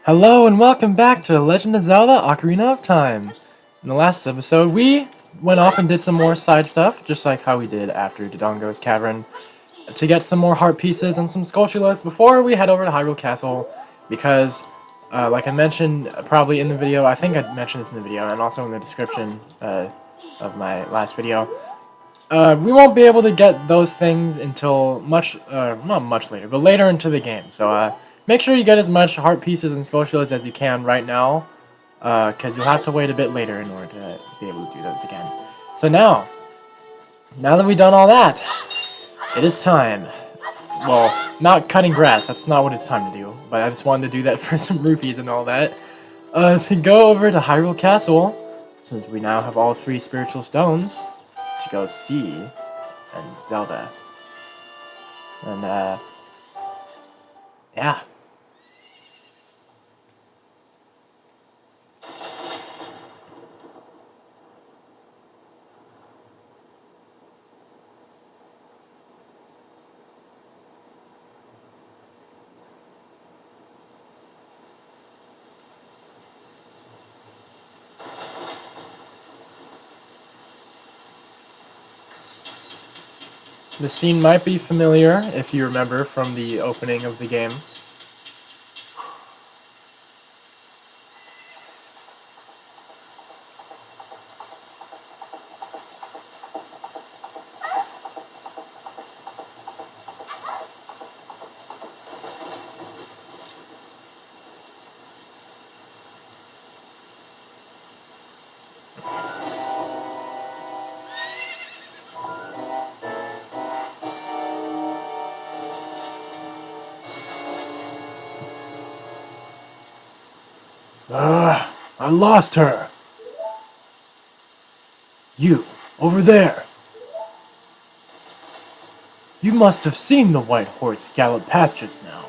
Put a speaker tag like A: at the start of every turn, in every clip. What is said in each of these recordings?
A: Hello and welcome back to The Legend of Zelda Ocarina of Time. In the last episode, we went off and did some more side stuff, just like how we did after Dodongo's Cavern, to get some more heart pieces and some Skulltulas before we head over to Hyrule Castle, because, like I mentioned probably in the video, I think I mentioned this in the video, and also in the description of my last video, we won't be able to get those things until not much later, but later into the game. So make sure you get as much heart pieces and Skulltulas as you can right now, because you'll have to wait a bit later in order to be able to do those again. So now that we've done all that, it is time. Well, not cutting grass, that's not what it's time to do, but I just wanted to do that for some rupees and all that. To go over to Hyrule Castle, since we now have all 3 spiritual stones, to go see and Zelda. And yeah. The scene might be familiar if you remember from the opening of the game. I lost her. You, over there. You must have seen the white horse gallop past just now.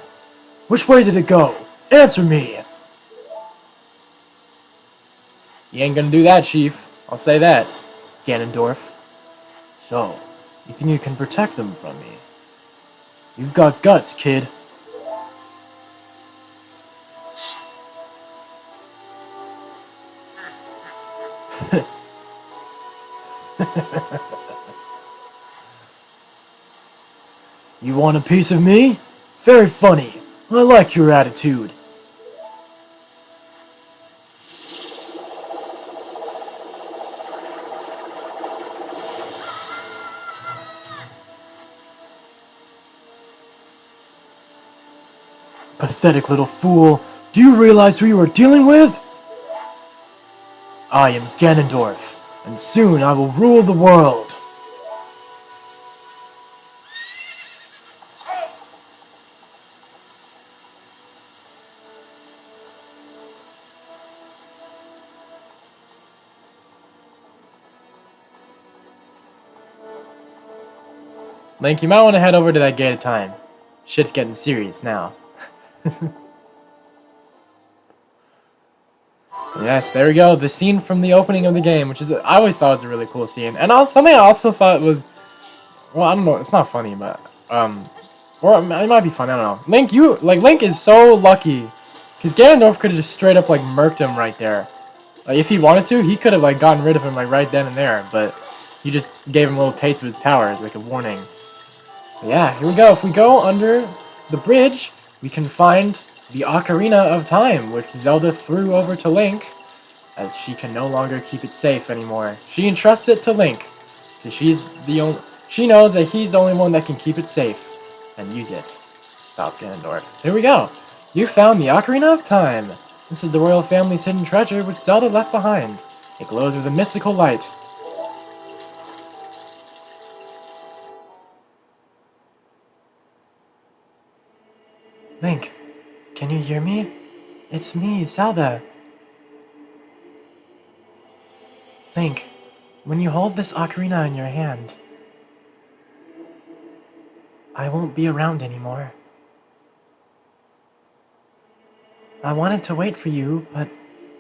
A: Which way did it go? Answer me. You ain't gonna do that, Chief. I'll say that, Ganondorf. So, you think you can protect them from me? You've got guts, kid. You want a piece of me? Very funny. I like your attitude. Pathetic little fool. Do you realize who you are dealing with? I am Ganondorf, and soon I will rule the world. Link, you might want to head over to that gate of time. Shit's getting serious now. Yes, there we go. The scene from the opening of the game, which is I always thought was a really cool scene, and something I also thought was, well, I don't know, it's not funny, but or it might be fun. I don't know. Link is so lucky, because Ganondorf could have just straight up like murked him right there. Like if he wanted to, he could have like gotten rid of him like right then and there, but he just gave him a little taste of his powers, like a warning. But yeah, here we go. If we go under the bridge, we can find the Ocarina of Time, which Zelda threw over to Link, as she can no longer keep it safe anymore. She entrusts it to Link, because she knows that he's the only one that can keep it safe and use it to stop Ganondorf. So here we go. You found the Ocarina of Time. This is the royal family's hidden treasure, which Zelda left behind. It glows with a mystical light. Link, can you hear me? It's me, Zelda. Link, when you hold this ocarina in your hand, I won't be around anymore. I wanted to wait for you, but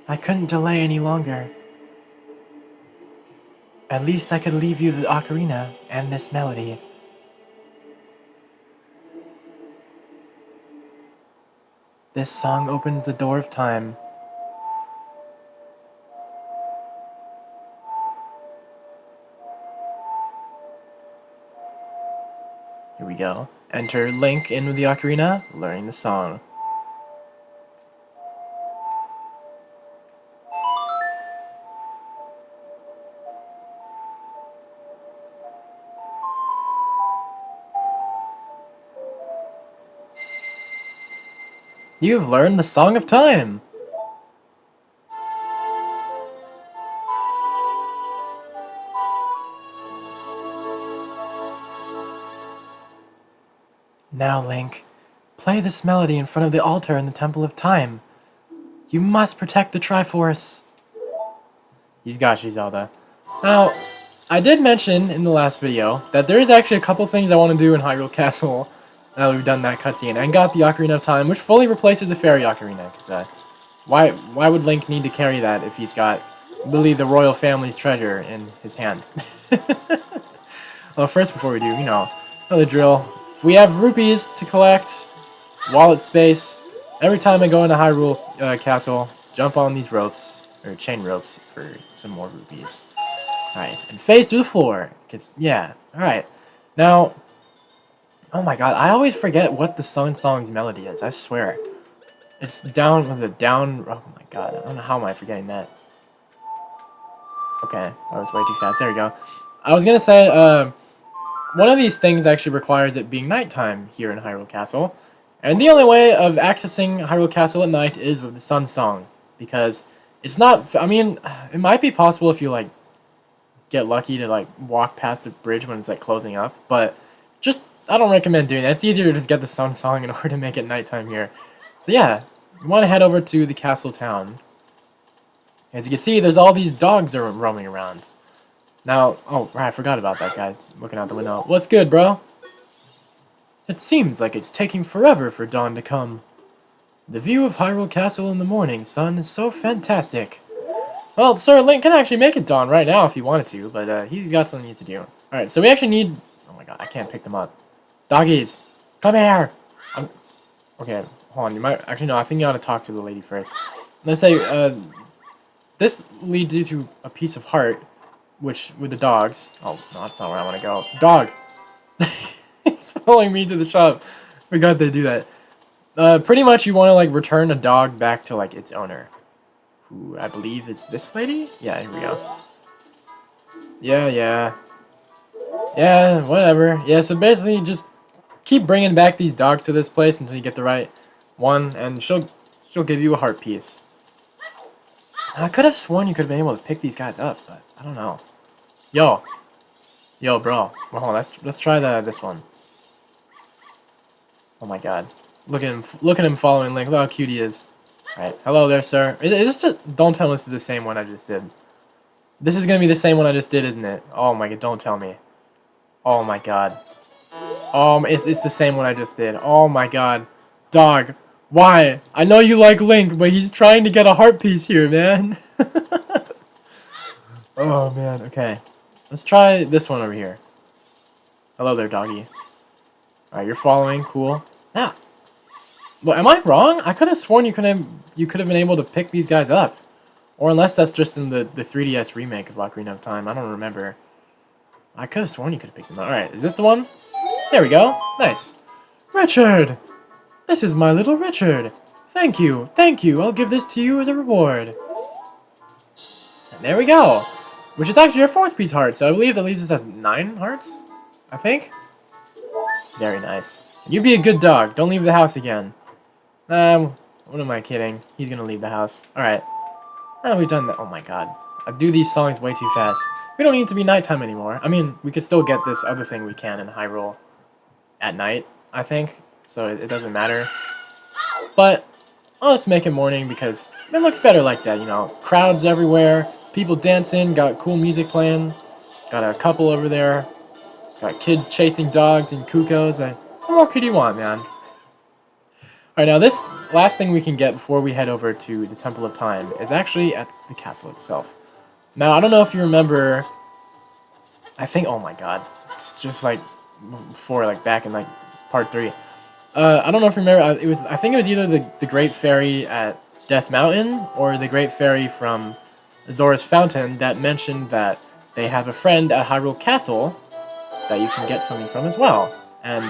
A: I couldn't delay any longer. At least I could leave you the ocarina and this melody. This song opens the door of time. Here we go. Enter Link in with the ocarina, learning the song. You've learned the Song of Time! Now, Link, play this melody in front of the altar in the Temple of Time. You must protect the Triforce. You got you, Zelda. Now, I did mention in the last video that there is actually a couple things I want to do in Hyrule Castle now that we've done that cutscene and got the Ocarina of Time, which fully replaces the Fairy Ocarina. Because why would Link need to carry that if he's got, I believe, the royal family's treasure in his hand? Well, first, before we do, know the drill. If we have rupees to collect, wallet space, every time I go into Hyrule Castle, jump on these ropes, or chain ropes, for some more rupees. Alright, and phase through the floor, because, yeah, alright. Now, oh my god, I always forget what the song's melody is, I swear. It's down, was it down, oh my god, I don't know how am I forgetting that. Okay, that was way too fast, there we go. I was gonna say, one of these things actually requires it being nighttime here in Hyrule Castle. And the only way of accessing Hyrule Castle at night is with the Sun Song. Because it's not, I mean, it might be possible if you, like, get lucky to, like, walk past the bridge when it's, like, closing up. But just, I don't recommend doing that. It's easier to just get the Sun Song in order to make it nighttime here. So yeah, you want to head over to the Castle Town. As you can see, there's all these dogs are roaming around. Now, oh, right, I forgot about that, guys. Looking out the window. What's good, bro? It seems like it's taking forever for dawn to come. The view of Hyrule Castle in the morning sun is so fantastic. Well, Sir Link can actually make it dawn right now if he wanted to, but he's got something he needs to do. Alright, so we actually need... Oh my god, I can't pick them up. Doggies, come here! Okay, hold on, you might... Actually, no, I think you ought to talk to the lady first. Let's say, this leads you to a piece of heart, which, with the dogs... Oh, no, that's not where I want to go. Dog! He's following me to the shop. Forgot they do that. Pretty much you want to, like, return a dog back to, like, its owner. Who I believe is this lady? Yeah, here we go. Yeah, whatever. Yeah, so basically just keep bringing back these dogs to this place until you get the right one, and she'll give you a heart piece. I could have sworn you could have been able to pick these guys up, but I don't know. Yo, bro. Well, hold on, let's try this one. Oh my god. Look at him following Link. Look how cute he is. Alright, hello there, sir. Is this don't tell me this is the same one I just did. This is gonna be the same one I just did, isn't it? Oh my god, don't tell me. Oh my god. It's the same one I just did. Oh my god. Dog, why? I know you like Link, but he's trying to get a heart piece here, man. Oh man, okay. Let's try this one over here. Hello there, doggy. Alright, you're following, cool. Ah! Well, am I wrong? I could have sworn you could have been able to pick these guys up. Or unless that's just in the 3DS remake of Ocarina of Time. I don't remember. I could have sworn you could have picked them up. Alright, is this the one? There we go. Nice. Richard! This is my little Richard. Thank you. I'll give this to you as a reward. And there we go. Which is actually our 4th piece heart. So I believe that leaves us as 9 hearts? I think? Very nice. You be a good dog. Don't leave the house again. What am I kidding? He's gonna leave the house. Alright. Now we've done that. Oh my god. I do these songs way too fast. We don't need it to be nighttime anymore. I mean, we could still get this other thing we can in Hyrule at night, I think. So it doesn't matter. But I'll just make it morning because it looks better like that, you know. Crowds everywhere. People dancing. Got cool music playing. Got a couple over there. Got kids chasing dogs and cuckoos. What more could you want, man? Alright, now this last thing we can get before we head over to the Temple of Time is actually at the castle itself. Now, I don't know if you remember, I think, oh my god, it's just like before, like back in like part 3. I don't know if you remember. It was. I think it was either the Great Fairy at Death Mountain or the Great Fairy from Zora's Fountain that mentioned that they have a friend at Hyrule Castle that you can get something from as well. And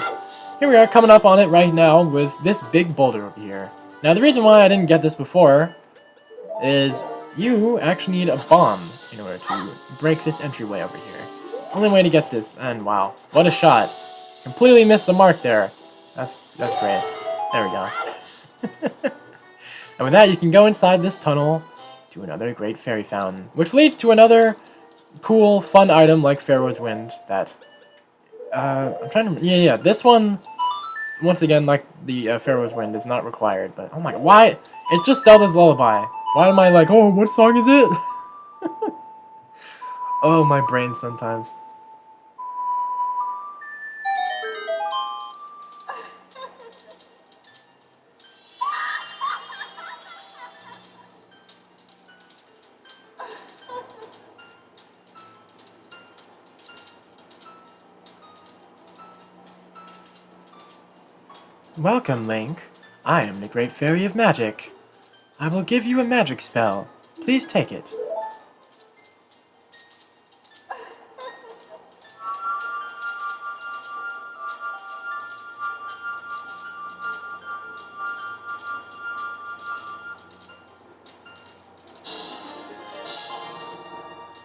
A: here we are coming up on it right now with this big boulder over here. Now the reason why I didn't get this before is you actually need a bomb in order to break this entryway over here. Only way to get this, and wow, what a shot. Completely missed the mark there. That's great. There we go. And with that, you can go inside this tunnel to another great fairy fountain, which leads to another cool, fun item like Pharaoh's Wind that, I'm trying to, yeah, this one, once again, like the Pharaoh's Wind, is not required, but, oh my, why? It's just Zelda's Lullaby. Why am I like, oh, what song is it? Oh, my brain sometimes. Welcome, Link. I am the Great Fairy of Magic. I will give you a magic spell. Please take it.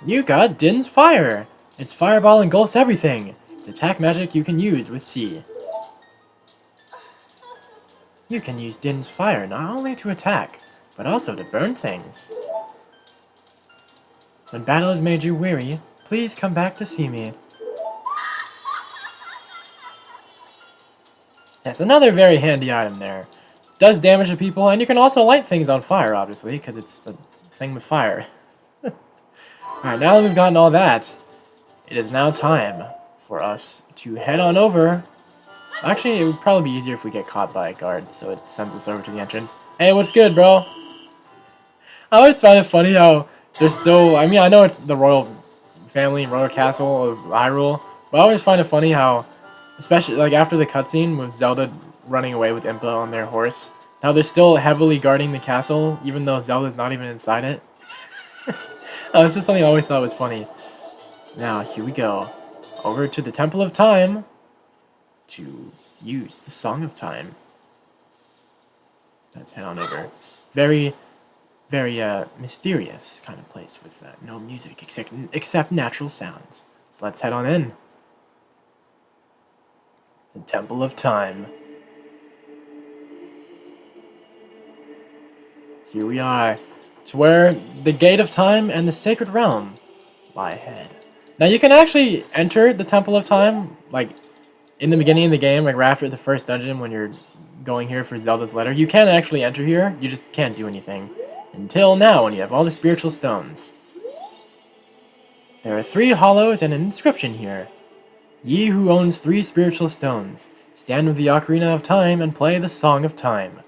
A: You got Din's Fire! Its fireball engulfs everything. It's attack magic you can use with C. You can use Din's Fire not only to attack, but also to burn things. When battle has made you weary, please come back to see me. That's another very handy item there. Does damage to people, and you can also light things on fire, obviously, because it's the thing with fire. Alright, now that we've gotten all that, it is now time for us to head on over. Actually, it would probably be easier if we get caught by a guard, so it sends us over to the entrance. Hey, what's good, bro? I always find it funny how there's still... I mean, I know it's the royal family, royal castle of Hyrule, but I always find it funny how, especially like after the cutscene with Zelda running away with Impa on their horse, how they're still heavily guarding the castle, even though Zelda's not even inside it. It's just something I always thought was funny. Now, here we go. Over to the Temple of Time to use the Song of Time. Let's head on over. Very, very mysterious kind of place with no music except natural sounds. So let's head on in. The Temple of Time. Here we are. It's where the Gate of Time and the Sacred Realm lie ahead. Now you can actually enter the Temple of Time, like, in the beginning of the game, like right after the first dungeon when you're going here for Zelda's letter. You can actually enter here, you just can't do anything. Until now, when you have all the spiritual stones. There are 3 hollows and an inscription here. Ye who owns 3 spiritual stones, stand with the Ocarina of Time and play the Song of Time.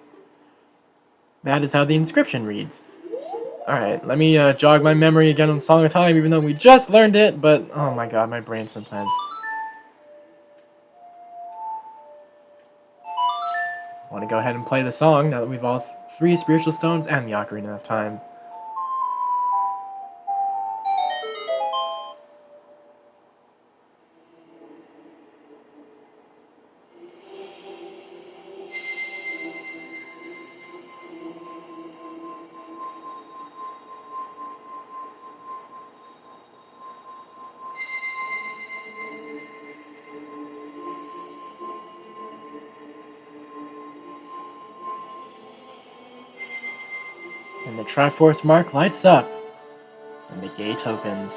A: That is how the inscription reads. Alright, let me jog my memory again on Song of Time, even though we just learned it, but oh my god, my brain sometimes. I want to go ahead and play the song now that we've all 3 spiritual stones and the Ocarina of Time. And the Triforce mark lights up, and the gate opens.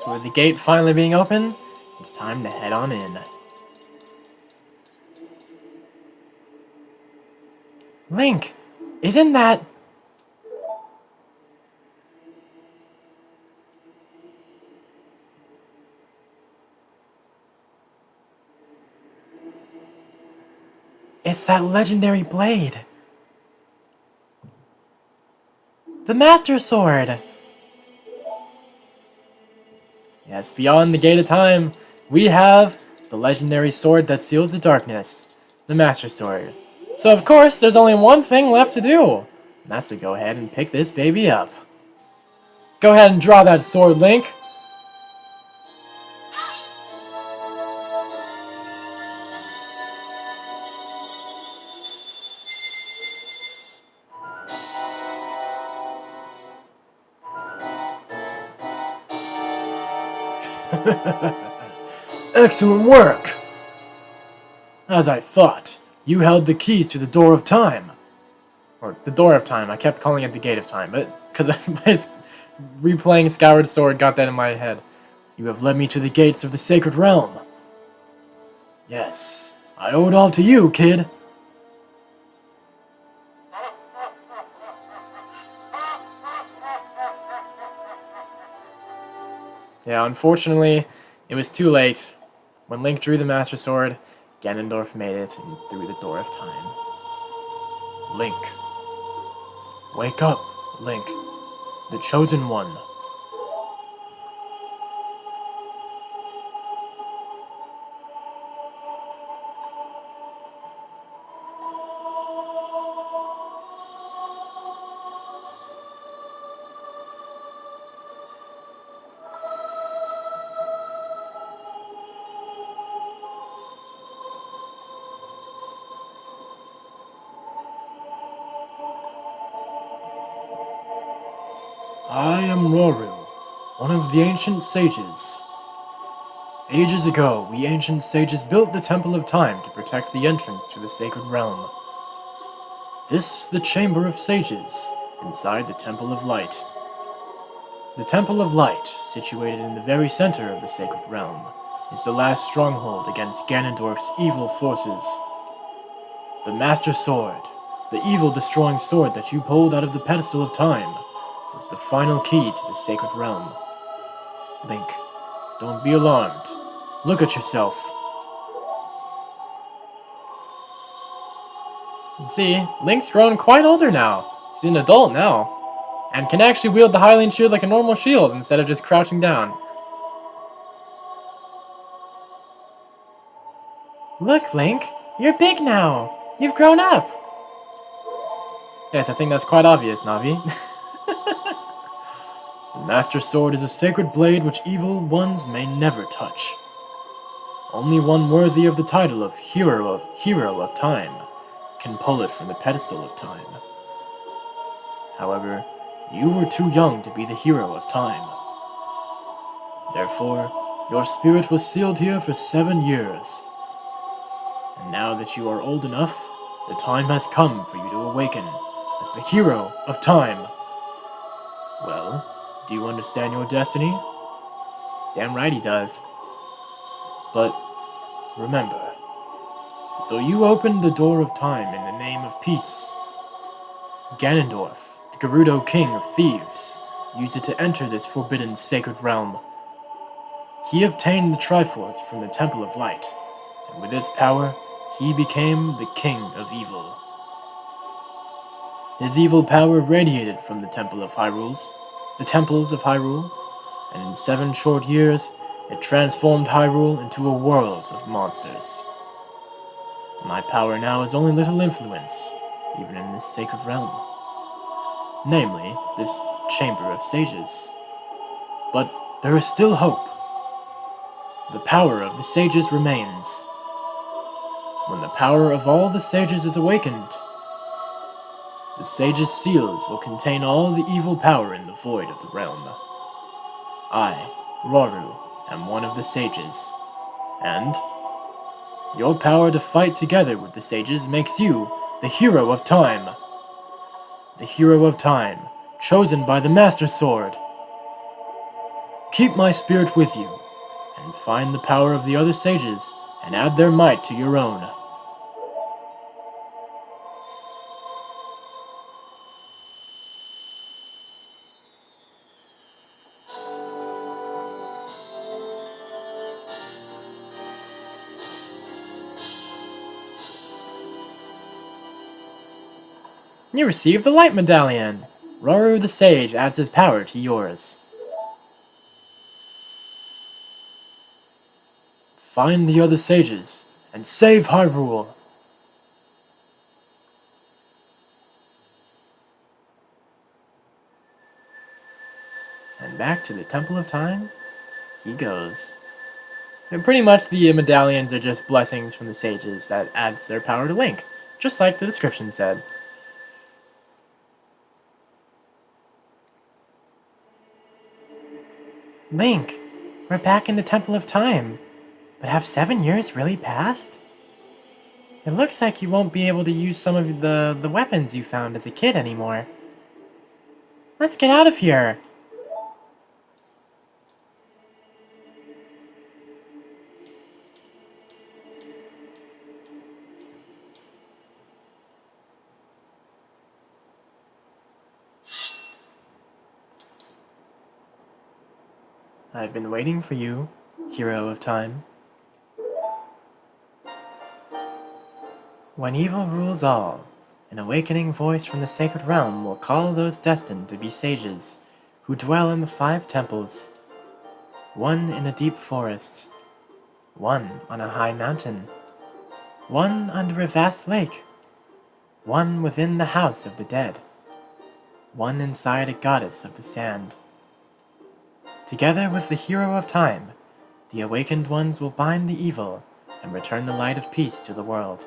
A: So with the gate finally being open, it's time to head on in. Link, isn't that... It's that legendary blade. The Master Sword! Yes, beyond the Gate of Time, we have the legendary sword that seals the darkness, the Master Sword. So of course, there's only one thing left to do, and that's to go ahead and pick this baby up. Go ahead and draw that sword, Link. Excellent work! As I thought, you held the keys to the Door of Time. Or, the Door of Time. I kept calling it the Gate of Time, but because replaying Skyward Sword got that in my head. You have led me to the gates of the Sacred Realm. Yes, I owe it all to you, kid. Yeah, unfortunately, it was too late. When Link drew the Master Sword, Ganondorf made it and through the Door of Time. Link. Wake up, Link. The Chosen One. I am Roru, one of the ancient sages. Ages ago, we ancient sages built the Temple of Time to protect the entrance to the Sacred Realm. This is the Chamber of Sages, inside the Temple of Light. The Temple of Light, situated in the very center of the Sacred Realm, is the last stronghold against Ganondorf's evil forces. The Master Sword, the evil-destroying sword that you pulled out of the pedestal of time, is the final key to the Sacred Realm. Link, don't be alarmed. Look at yourself. See, Link's grown quite older now. He's an adult now, and can actually wield the Hylian shield like a normal shield instead of just crouching down. Look, Link, you're big now. You've grown up. Yes, I think that's quite obvious, Navi. The Master Sword is a sacred blade which evil ones may never touch. Only one worthy of the title of Hero of Time can pull it from the pedestal of time. However, you were too young to be the Hero of Time. Therefore, your spirit was sealed here for 7 years. And now that you are old enough, the time has come for you to awaken as the Hero of Time. Well, do you understand your destiny? Damn right he does. But remember, though you opened the Door of Time in the name of peace, Ganondorf, the Gerudo King of Thieves, used it to enter this forbidden sacred realm. He obtained the Triforce from the Temple of Light, and with its power, he became the King of Evil. His evil power radiated from the Temples of Hyrule, and in 7 short years, it transformed Hyrule into a world of monsters. My power now has only little influence, even in this sacred realm. Namely, this Chamber of Sages. But there is still hope. The power of the sages remains. When the power of all the sages is awakened, the sages' seals will contain all the evil power in the void of the realm. I, Roru, am one of the sages, and your power to fight together with the sages makes you the Hero of Time. The Hero of Time, chosen by the Master Sword. Keep my spirit with you, and find the power of the other sages, and add their might to your own. You received the Light Medallion. Roru the Sage adds his power to yours. Find the other sages and save Hyrule. And back to the Temple of Time he goes. And pretty much the medallions are just blessings from the sages that adds their power to Link, just like the description said. Link, we're back in the Temple of Time. But have 7 years really passed? It looks like you won't be able to use some of the weapons you found as a kid anymore. Let's get out of here! I've been waiting for you, hero of time. When evil rules all, an awakening voice from the sacred realm will call those destined to be sages, who dwell in the 5 temples. One in a deep forest, one on a high mountain, one under a vast lake, one within the house of the dead, one inside a goddess of the sand. Together with the hero of time, the awakened ones will bind the evil and return the light of peace to the world.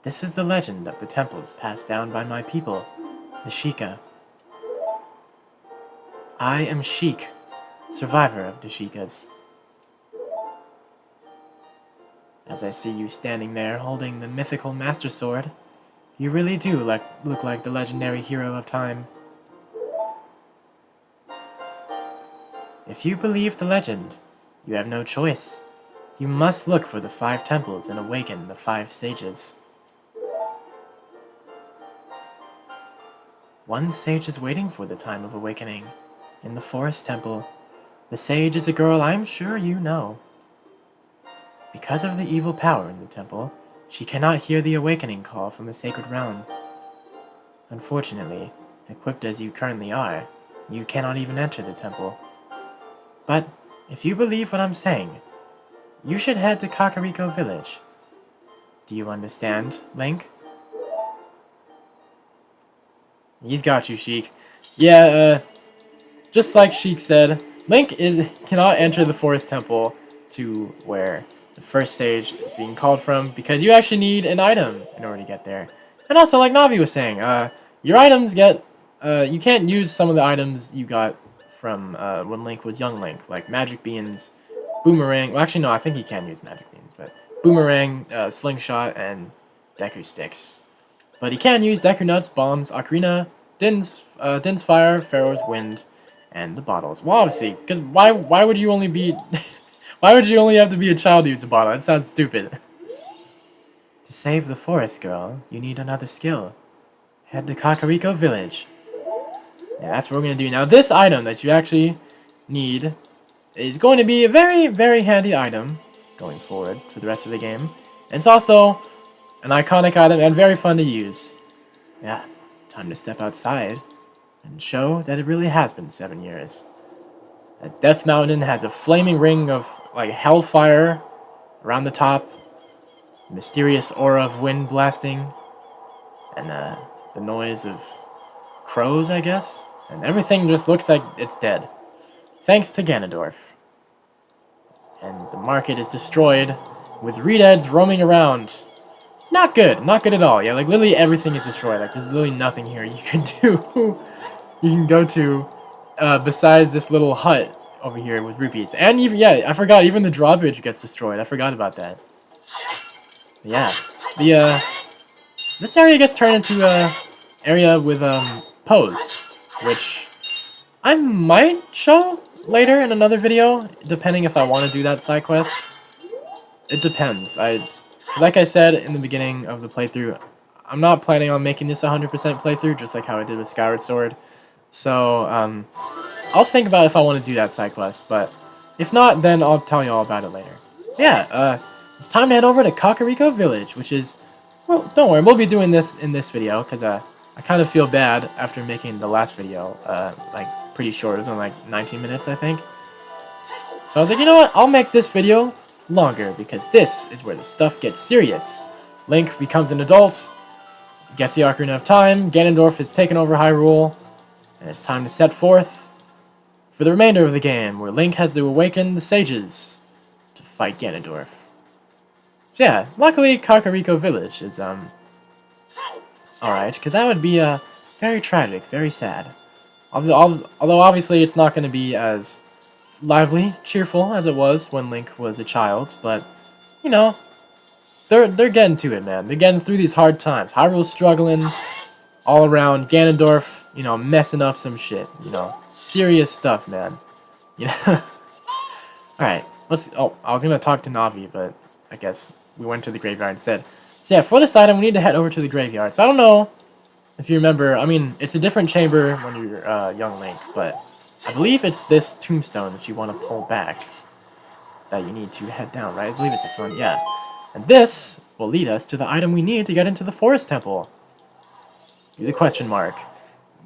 A: This is the legend of the temples passed down by my people, the Sheikah. I am Sheik, survivor of the Sheikahs. As I see you standing there holding the mythical Master Sword, you really do look like the legendary hero of time. If you believe the legend, you have no choice. You must look for the 5 temples and awaken the 5 sages. One sage is waiting for the time of awakening, in the forest temple. The sage is a girl I'm sure you know. Because of the evil power in the temple, she cannot hear the awakening call from the sacred realm. Unfortunately, equipped as you currently are, you cannot even enter the temple. But if you believe what I'm saying, you should head to Kakariko Village. Do you understand, Link? He's got you, Sheik. Yeah, just like Sheik said, Link cannot enter the Forest Temple to where the first stage is being called from, because you actually need an item in order to get there. And also, like Navi was saying, your items get... you can't use some of the items you got from when Link was young Link, like Magic Beans, Boomerang... Well, actually, no, I think he can use Magic Beans, but Boomerang, Slingshot, and Deku Sticks. But he can use Deku Nuts, Bombs, Ocarina, Din's Fire, Pharaoh's Wind, and the bottles. Well, obviously, because why would you only be... why would you only have to be a child to use a bottle? That sounds stupid. To save the forest girl, you need another skill. Head to Kakariko Village. Yeah, that's what we're going to do. Now, this item that you actually need is going to be a very, very handy item going forward for the rest of the game. And it's also an iconic item and very fun to use. Yeah, time to step outside and show that it really has been 7 years. That Death Mountain has a flaming ring of like hellfire around the top, mysterious aura of wind blasting, and the noise of crows, I guess, and everything just looks like it's dead, thanks to Ganondorf. And the market is destroyed with Redeads roaming around. Not good at all. Yeah, like literally everything is destroyed. Like there's literally nothing here you can do. You can go to besides this little hut over here with rupees. And even, yeah, I forgot, even the drawbridge gets destroyed. I forgot about that. But yeah, this area gets turned into a area with pose, which I might show later in another video, depending if I want to do that side quest. It depends. Like I said in the beginning of the playthrough, I'm not planning on making this 100% playthrough, just like how I did with Skyward Sword. So, I'll think about if I want to do that side quest, but if not, then I'll tell you all about it later. Yeah, it's time to head over to Kakariko Village, which is... Well, don't worry, we'll be doing this in this video, because I kind of feel bad after making the last video, like, pretty short. It was only like 19 minutes, I think. So I was like, you know what? I'll make this video longer, because this is where the stuff gets serious. Link becomes an adult, gets the Ocarina of Time, Ganondorf has taken over Hyrule, and it's time to set forth for the remainder of the game, where Link has to awaken the sages to fight Ganondorf. So yeah, luckily Kakariko Village is, alright, because that would be, very tragic, very sad. Although obviously it's not going to be as lively, cheerful as it was when Link was a child, but, you know, they're getting to it, man. They're getting through these hard times. Hyrule's struggling all around. Ganondorf, you know, messing up some shit, you know. Serious stuff, man. You know? Alright, I was going to talk to Navi, but I guess we went to the graveyard instead. So yeah, for this item, we need to head over to the graveyard. So I don't know if you remember, I mean, it's a different chamber when you're young Link, but I believe it's this tombstone that you want to pull back that you need to head down, right? I believe it's this one, yeah. And this will lead us to the item we need to get into the Forest Temple. The question mark.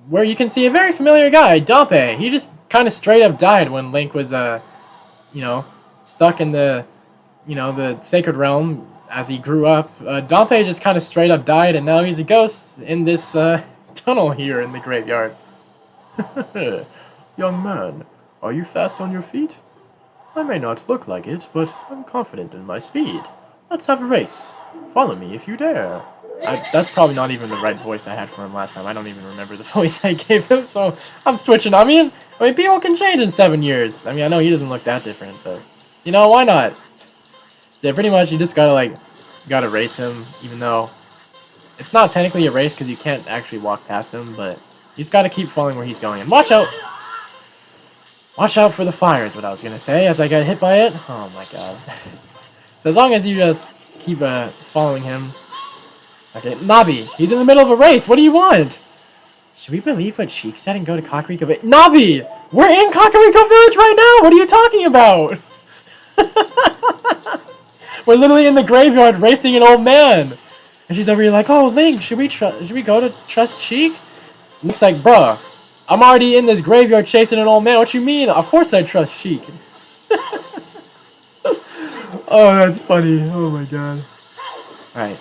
A: Where you can see a very familiar guy, Dompe. He just kind of straight up died when Link was, you know, stuck in the, you know, the Sacred Realm as he grew up. Dompe just kind of straight up died, and now he's a ghost in this tunnel here in the graveyard. Young man, are you fast on your feet? I may not look like it, but I'm confident in my speed. Let's have a race. Follow me if you dare. That's probably not even the right voice I had for him last time. I don't even remember the voice I gave him, so I'm switching. I mean, people can change in 7 years. I mean, I know he doesn't look that different, but, you know, why not? Yeah, pretty much you just gotta, like, race him, even though it's not technically a race because you can't actually walk past him, but you just gotta keep following where he's going. And watch out! Watch out for the fire is what I was gonna say as I got hit by it. Oh my god. So as long as you just keep following him. Okay, Navi, he's in the middle of a race. What do you want? Should we believe what Sheik said and go to Kakariko Village? Navi! We're in Kakariko Village right now! What are you talking about? We're literally in the graveyard racing an old man. And she's over here like, oh, Link, should we go to trust Sheik? Link's like, bruh, I'm already in this graveyard chasing an old man. What you mean? Of course I trust Sheik. Oh, that's funny. Oh my god. Alright.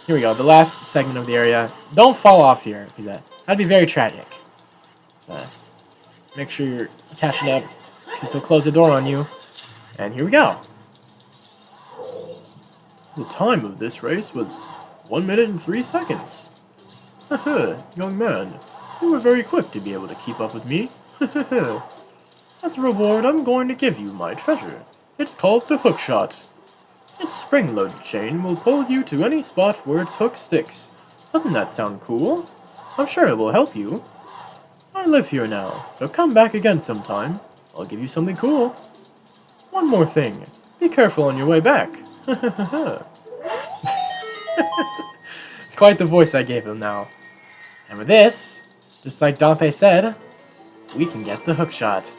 A: Here we go. The last segment of the area. Don't fall off here. That'd be very tragic. So, make sure you're catching up, because he'll close the door on you. And here we go. The time of this race was 1 minute and 3 seconds. Haha, young man. You were very quick to be able to keep up with me. As a reward, I'm going to give you my treasure. It's called the hook shot. Its spring-loaded chain will pull you to any spot where its hook sticks. Doesn't that sound cool? I'm sure it will help you. I live here now, so come back again sometime. I'll give you something cool. One more thing. Be careful on your way back. It's quite the voice I gave him now. And with this, just like Dante said, we can get the hook shot.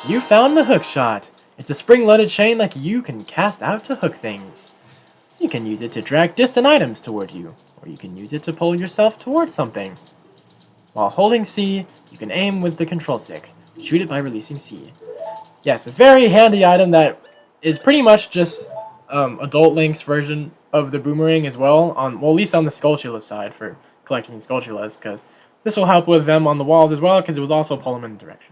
A: You found the hook shot. It's a spring-loaded chain that you can cast out to hook things. You can use it to drag distant items toward you, or you can use it to pull yourself towards something. While holding C, you can aim with the control stick. Shoot it by releasing C. Yes, a very handy item that is pretty much just Adult Link's version of the boomerang as well, well, at least on the Skulltula side for collecting Skulltulas, because this will help with them on the walls as well, because it will also pull them in the direction.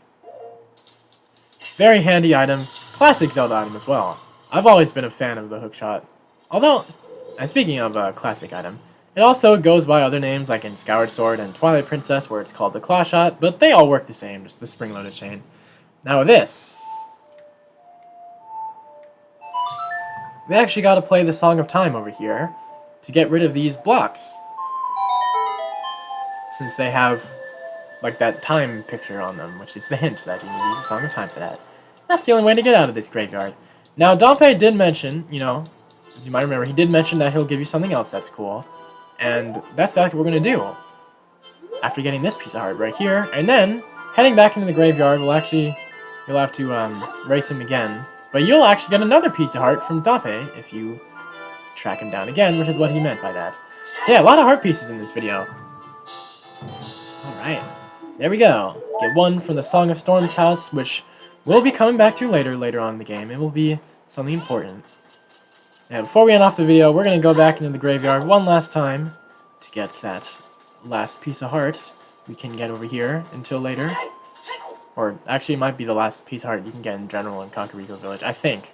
A: Very handy item, classic Zelda item as well. I've always been a fan of the hookshot. Although, and speaking of a classic item, it also goes by other names like in Skyward Sword and Twilight Princess where it's called the claw shot, but they all work the same, just the spring-loaded chain. Now with this, we actually got to play the Song of Time over here to get rid of these blocks. Since they have like that time picture on them, which is the hint that you need to use a Song of Time for that. That's the only way to get out of this graveyard. Now, Dompe did mention, you know, as you might remember, he did mention that he'll give you something else that's cool. And that's exactly what we're going to do. After getting this piece of heart right here, and then, heading back into the graveyard, you'll have to race him again. But you'll actually get another piece of heart from Dape if you track him down again, which is what he meant by that. So yeah, a lot of heart pieces in this video. Alright, there we go. Get one from the Song of Storms house, which we'll be coming back to later on in the game. It will be something important. And before we end off the video, we're going to go back into the graveyard one last time to get that last piece of heart we can get over here until later. Or actually, it might be the last piece of heart you can get in general in Kakariko Village, I think.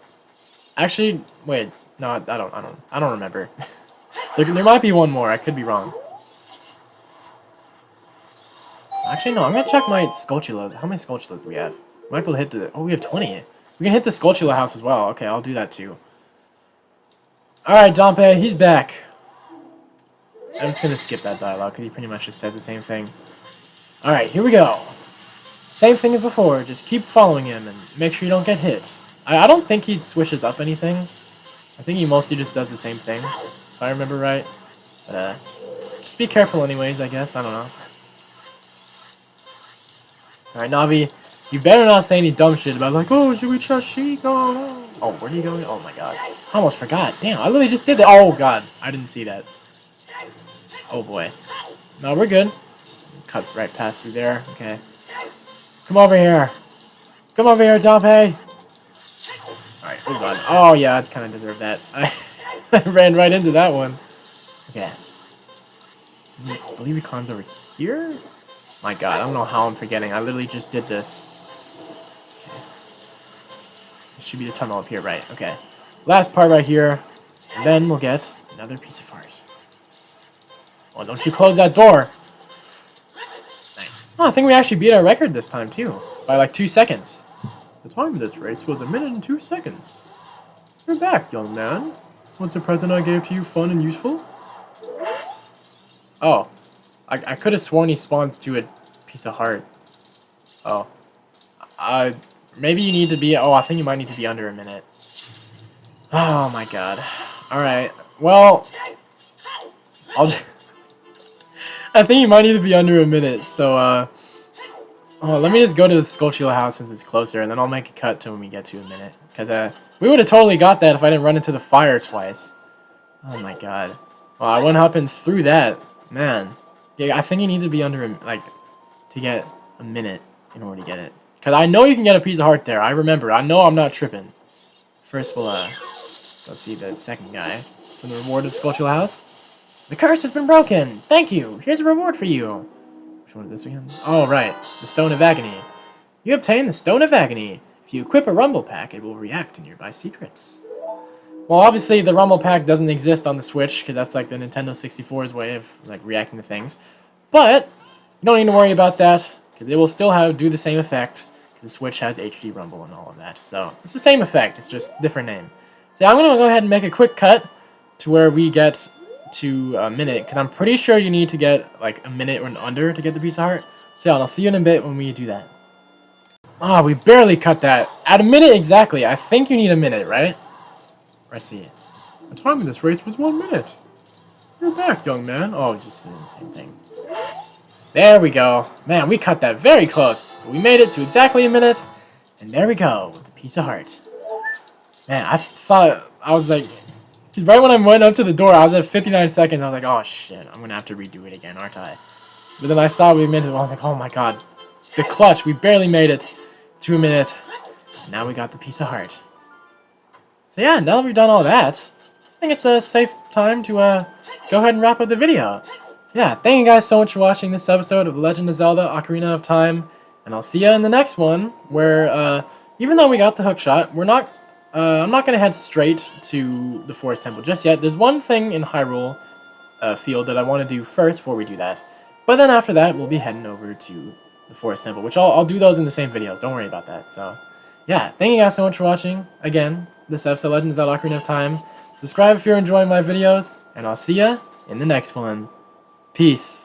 A: Actually, wait, no, I don't remember. there might be one more. I could be wrong. Actually, no, I'm gonna check my Skulltula. How many Skulltulas do we have? Might be able to hit the... Oh, we have 20. We can hit the Skulltula house as well. Okay, I'll do that too. Alright, Dape, he's back. I'm just gonna skip that dialogue because he pretty much just says the same thing. Alright, here we go. Same thing as before, just keep following him and make sure you don't get hit. I don't think he switches up anything. I think he mostly just does the same thing, if I remember right. But, just be careful anyways, I guess. I don't know. Alright, Navi, you better not say any dumb shit about like, oh, should we trust Sheik? Oh, no. Oh, where are you going? Oh my god. I almost forgot. Damn, I literally just did that. Oh god, I didn't see that. Oh boy. No, we're good. Just cut right past through there. Okay. Come over here. Come over here, Dape. Alright, oh god. Oh yeah, I kind of deserve that. I ran right into that one. Okay. I believe he climbs over here? My god, I don't know how I'm forgetting. I literally just did this. Okay. This should be the tunnel up here, right? Okay. Last part right here. And then we'll get another piece of heart. Oh, don't you close that door. Nice. Oh, I think we actually beat our record this time, too. By like 2 seconds. The time of this race was 1 minute and 2 seconds. You're back, young man. Was the present I gave to you fun and useful? Oh. I could have sworn he spawns to a piece of heart. Oh. Maybe you need to be... Oh, I think you might need to be under a minute. Oh, my god. Alright. Well... I'll just... I think you might need to be under a minute, so, oh, let me just go to the Skulltula house since it's closer, and then I'll make a cut to when we get to a minute. Because, we would have totally got that if I didn't run into the fire twice. Oh, my god. Well, I went up and through that. Man. Yeah, I think you need to be under, like, to get a minute in order to get it. Because I know you can get a piece of heart there. I remember. I know I'm not tripping. First, we'll, go see the second guy from the reward of the Skulltula house. The curse has been broken. Thank you. Here's a reward for you. Which one is this again? Oh, right. The Stone of Agony. You obtain the Stone of Agony. If you equip a Rumble Pack, it will react to nearby secrets. Well, obviously, the Rumble Pack doesn't exist on the Switch, because that's like the Nintendo 64's way of like reacting to things. But you don't need to worry about that, because it will still do the same effect, because the Switch has HD Rumble and all of that. So, it's the same effect, it's just a different name. So I'm going to go ahead and make a quick cut to where we get to a minute, because I'm pretty sure you need to get like a minute or under to get the piece of heart. So I'll see you in a bit when we do that. Ah, we barely cut that. At a minute exactly. I think you need a minute, right? Let's see. The time of this race was 1 minute. You're back, young man. Oh, just the same thing. There we go. Man, we cut that very close. But we made it to exactly a minute. And there we go, with a piece of heart. Man, I thought, I was like, right when I went up to the door, I was at 59 seconds. I was like, oh shit, I'm going to have to redo it again, aren't I? But then I saw we made it. I was like, oh my god. The clutch, we barely made it to a minute. And now we got the piece of heart. So yeah, now that we've done all that, I think it's a safe time to go ahead and wrap up the video. Yeah, thank you guys so much for watching this episode of Legend of Zelda Ocarina of Time. And I'll see you in the next one, where even though we got the hookshot, I'm not going to head straight to the Forest Temple just yet. There's one thing in Hyrule Field that I want to do first before we do that. But then after that, we'll be heading over to the Forest Temple, which I'll do those in the same video. Don't worry about that. So, yeah, thank you guys so much for watching, again, this episode of Legend of Zelda Ocarina of Time. Subscribe if you're enjoying my videos, and I'll see ya in the next one. Peace.